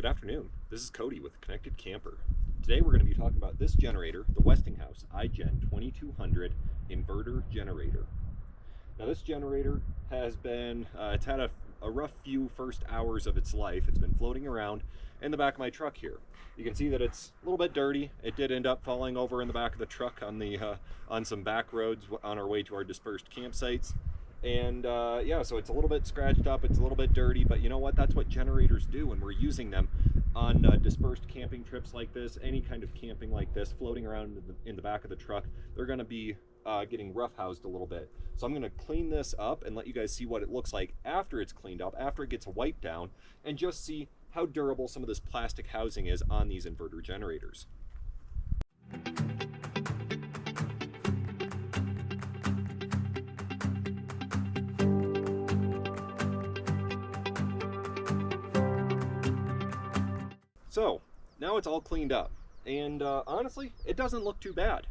Good afternoon. This is Cody with Connected Camper. Today we're going to be talking about this generator, the Westinghouse iGen 2200 inverter generator. Now this generator has been, it's had a rough few first hours of its life. It's been floating around in the back of my truck here. You can see that it's a little bit dirty. It did end up falling over in the back of the truck on some back roads on our way to our dispersed campsites. And yeah, so it's a little bit scratched up, it's a little bit dirty, but you know what? That's what generators do when we're using them on dispersed camping trips like this, any kind of camping like this, floating around in the back of the truck. They're gonna be getting roughhoused a little bit. So I'm gonna clean this up and let you guys see what it looks like after it's cleaned up, after it gets wiped down, and just see how durable some of this plastic housing is on these inverter generators. So now it's all cleaned up, and honestly, it doesn't look too bad.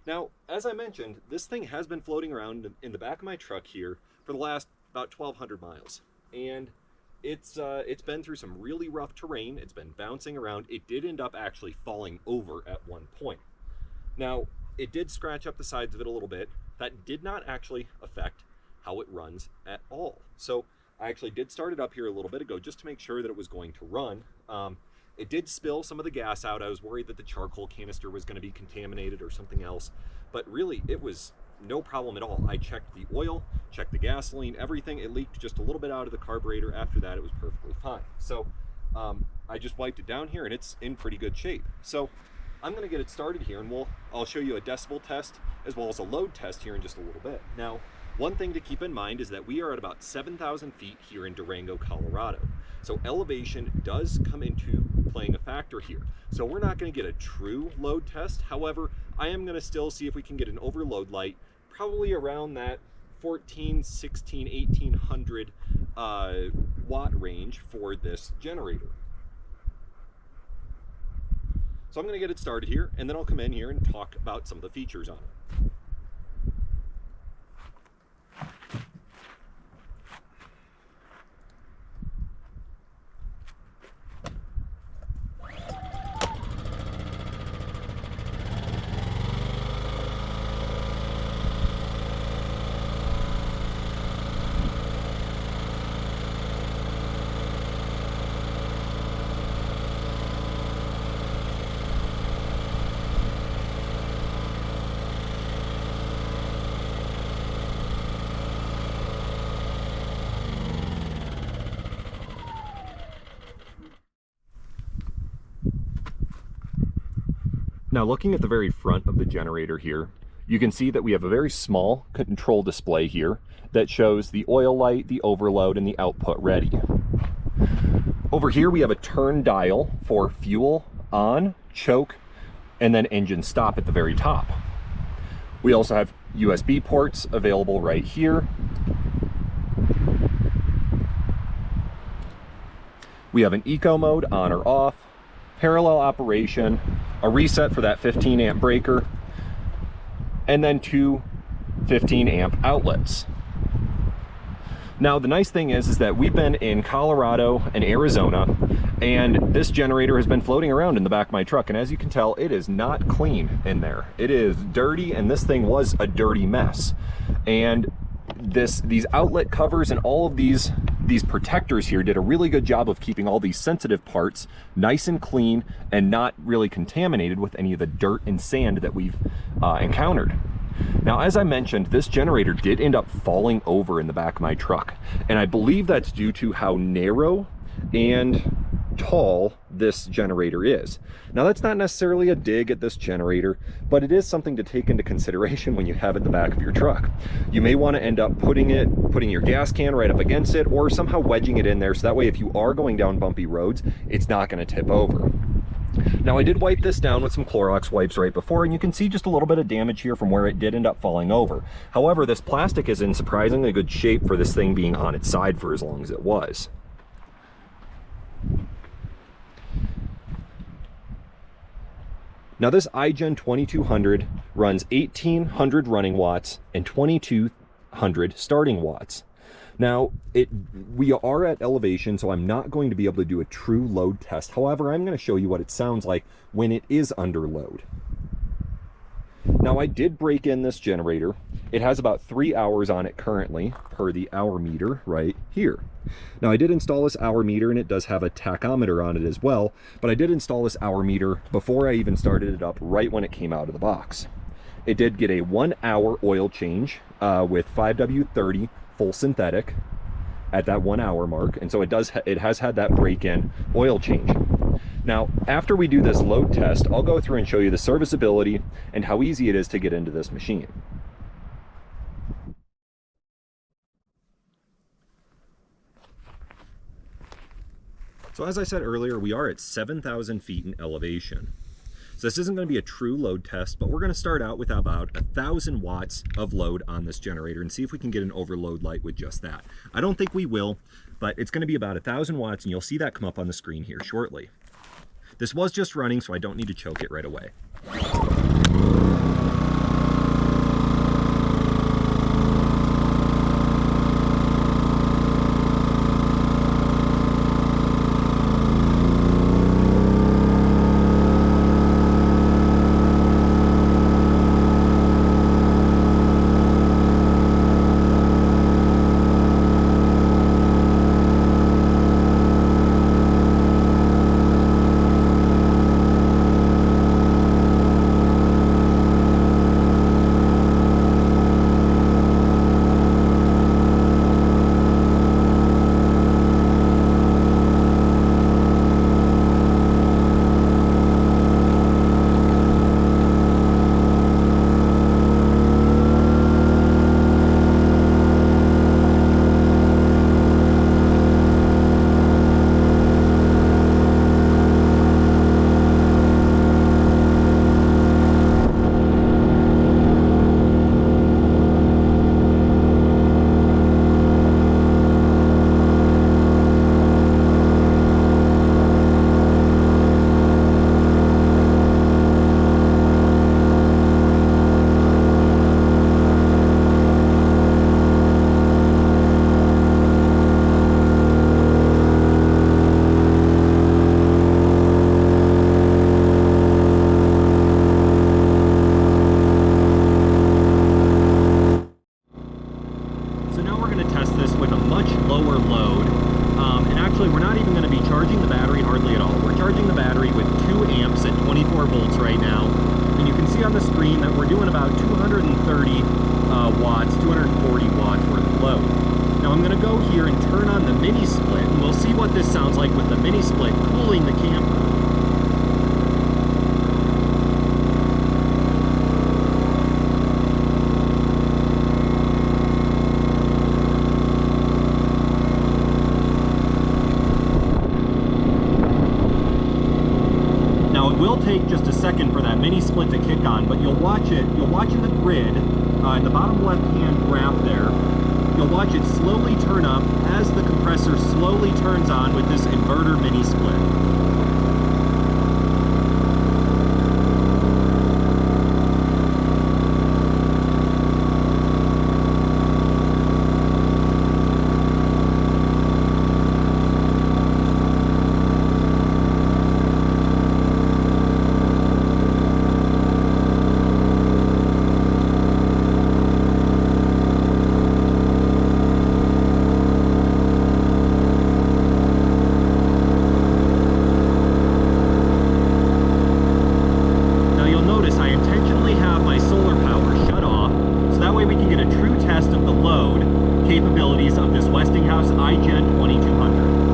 Now, as I mentioned, this thing has been floating around in the back of my truck here for the last about 1,200 miles, and it's been through some really rough terrain. It's been bouncing around. It did end up actually falling over at one point. Now, it did scratch up the sides of it a little bit. That did not actually affect how it runs at all. So I actually did start it up here a little bit ago just to make sure that it was going to run. It did spill some of the gas out. I was worried that the charcoal canister was going to be contaminated or something else, but really it was no problem at all. I checked the oil, checked the gasoline, everything. It leaked just a little bit out of the carburetor. After that, it was perfectly fine. So I just wiped it down here and it's in pretty good shape. So I'm going to get it started here, and I'll show you a decibel test as well as a load test here in just a little bit. Now, one thing to keep in mind is that we are at about 7,000 feet here in Durango, Colorado. So elevation does come into playing a factor here. So we're not going to get a true load test. However, I am going to still see if we can get an overload light, probably around that 14, 16, 1800 watt range for this generator. So I'm going to get it started here, and then I'll come in here and talk about some of the features on it. Now, looking at the very front of the generator here, you can see that we have a very small control display here that shows the oil light, the overload, and the output ready. Over here we have a turn dial for fuel on, choke, and then engine stop at the very top. We also have USB ports available right here. We have an eco mode on or off, parallel operation, a reset for that 15 amp breaker, and then two 15 amp outlets. Now, the nice thing is that we've been in Colorado and Arizona, and this generator has been floating around in the back of my truck, and as you can tell, it is not clean in there. It is dirty, and this thing was a dirty mess. And these outlet covers and all of these protectors here did a really good job of keeping all these sensitive parts nice and clean and not really contaminated with any of the dirt and sand that we've encountered. Now, as I mentioned, this generator did end up falling over in the back of my truck, and I believe that's due to how narrow and tall this generator is. Now, that's not necessarily a dig at this generator, but it is something to take into consideration when you have it in the back of your truck. You may want to end up putting your gas can right up against it, or somehow wedging it in there, so that way if you are going down bumpy roads, it's not going to tip over. Now, I did wipe this down with some Clorox wipes right before, and you can see just a little bit of damage here from where it did end up falling over. However, this plastic is in surprisingly good shape for this thing being on its side for as long as it was. Now, this iGen 2200 runs 1800 running watts and 2200 starting watts. Now, we are at elevation, so I'm not going to be able to do a true load test. However, I'm going to show you what it sounds like when it is under load. Now, I did break in this generator. It has about 3 hours on it currently, per the hour meter right here. Now, I did install this hour meter, and it does have a tachometer on it as well, but I did install this hour meter before I even started it up, right when it came out of the box. It did get a 1 hour oil change with 5W30 full synthetic at that 1 hour mark, and so it has had that break-in oil change. Now, after we do this load test, I'll go through and show you the serviceability and how easy it is to get into this machine. So as I said earlier, we are at 7,000 feet in elevation. So this isn't going to be a true load test, but we're going to start out with about 1,000 watts of load on this generator and see if we can get an overload light with just that. I don't think we will, but it's going to be about 1,000 watts, and you'll see that come up on the screen here shortly. This was just running, so I don't need to choke it right away. Take just a second for that mini split to kick on, but you'll watch in the grid, in the bottom left hand graph there, you'll watch it slowly turn up as the compressor slowly turns on with this inverter mini split. Capabilities of this Westinghouse iGen 2200.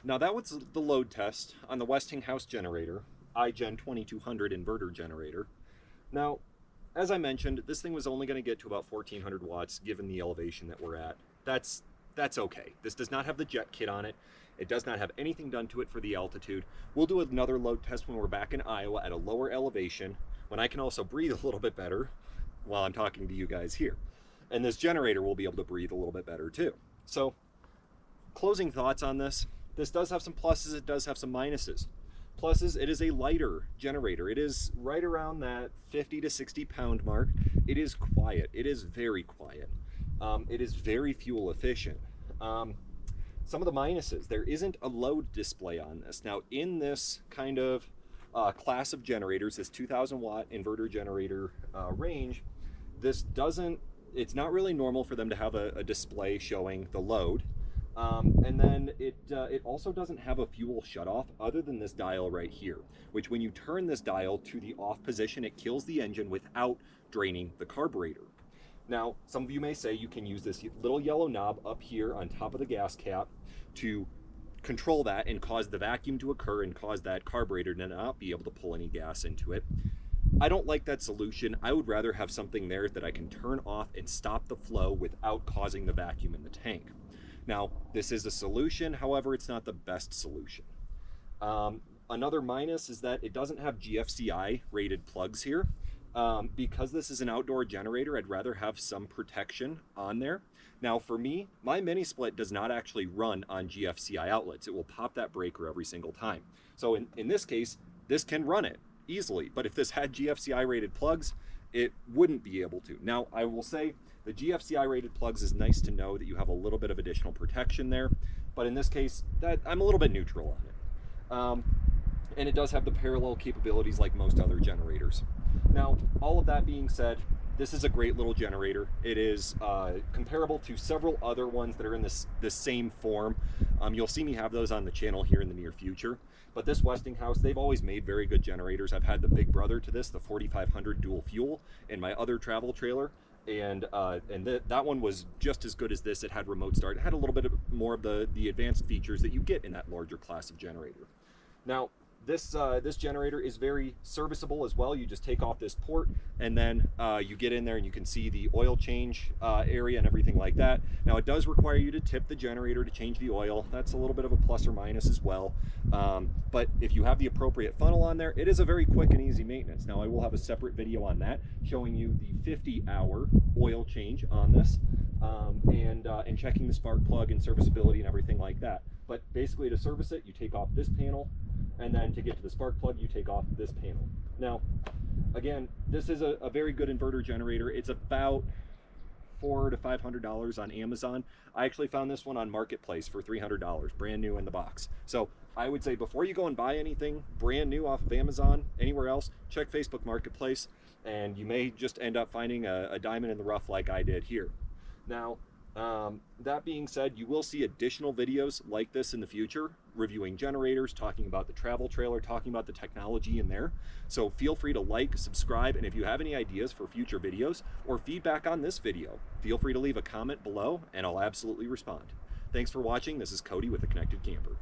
Now that was the load test on the Westinghouse generator, iGen 2200 inverter generator. Now, as I mentioned, this thing was only going to get to about 1400 watts given the elevation that we're at. That's okay. This does not have the jet kit on it. It does not have anything done to it for the altitude. We'll do another load test when we're back in Iowa at a lower elevation, when I can also breathe a little bit better while I'm talking to you guys here. And this generator will be able to breathe a little bit better too. So, closing thoughts on this. This does have some pluses, it does have some minuses. Pluses, it is a lighter generator. It is right around that 50 to 60 pound mark. It is quiet. It is very quiet. It is very fuel efficient. Some of the minuses, there isn't a load display on this. Now, in this kind of class of generators, this 2000 watt inverter generator range, it's not really normal for them to have a display showing the load. And then it also doesn't have a fuel shutoff other than this dial right here, which when you turn this dial to the off position, it kills the engine without draining the carburetor. Now, some of you may say you can use this little yellow knob up here on top of the gas cap to control that and cause the vacuum to occur and cause that carburetor to not be able to pull any gas into it. I don't like that solution. I would rather have something there that I can turn off and stop the flow without causing the vacuum in the tank. Now, this is a solution, however, it's not the best solution. Another minus is that it doesn't have GFCI rated plugs here. Because this is an outdoor generator, I'd rather have some protection on there. Now for me, my mini split does not actually run on GFCI outlets. It will pop that breaker every single time. So in this case, this can run it easily, but if this had GFCI rated plugs, it wouldn't be able to. Now I will say the GFCI rated plugs is nice to know that you have a little bit of additional protection there, but in this case, I'm a little bit neutral on it. And it does have the parallel capabilities like most other generators. Now, all of that being said, this is a great little generator. It is comparable to several other ones that are in this same form. You'll see me have those on the channel here in the near future. But this Westinghouse, they've always made very good generators. I've had the big brother to this, the 4500 dual fuel, in my other travel trailer. And that one was just as good as this. It had remote start. It had a little bit more of the advanced features that you get in that larger class of generator. Now, this generator is very serviceable as well. You just take off this port and then you get in there and you can see the oil change area and everything like that. Now it does require you to tip the generator to change the oil. That's a little bit of a plus or minus as well. But if you have the appropriate funnel on there, it is a very quick and easy maintenance. Now I will have a separate video on that showing you the 50-hour oil change on this and checking the spark plug and serviceability and everything like that. But basically to service it, you take off this panel, and then to get to the spark plug, you take off this panel. Now, again, this is a very good inverter generator. It's about $400 to $500 on Amazon. I actually found this one on Marketplace for $300, brand new in the box. So I would say before you go and buy anything brand new off of Amazon, anywhere else, check Facebook Marketplace, and you may just end up finding a diamond in the rough like I did here. Now, that being said, you will see additional videos like this in the future, reviewing generators, talking about the travel trailer, talking about the technology in there. So feel free to like, subscribe, and if you have any ideas for future videos or feedback on this video, feel free to leave a comment below and I'll absolutely respond. Thanks for watching. This is Cody with The Connected Camper.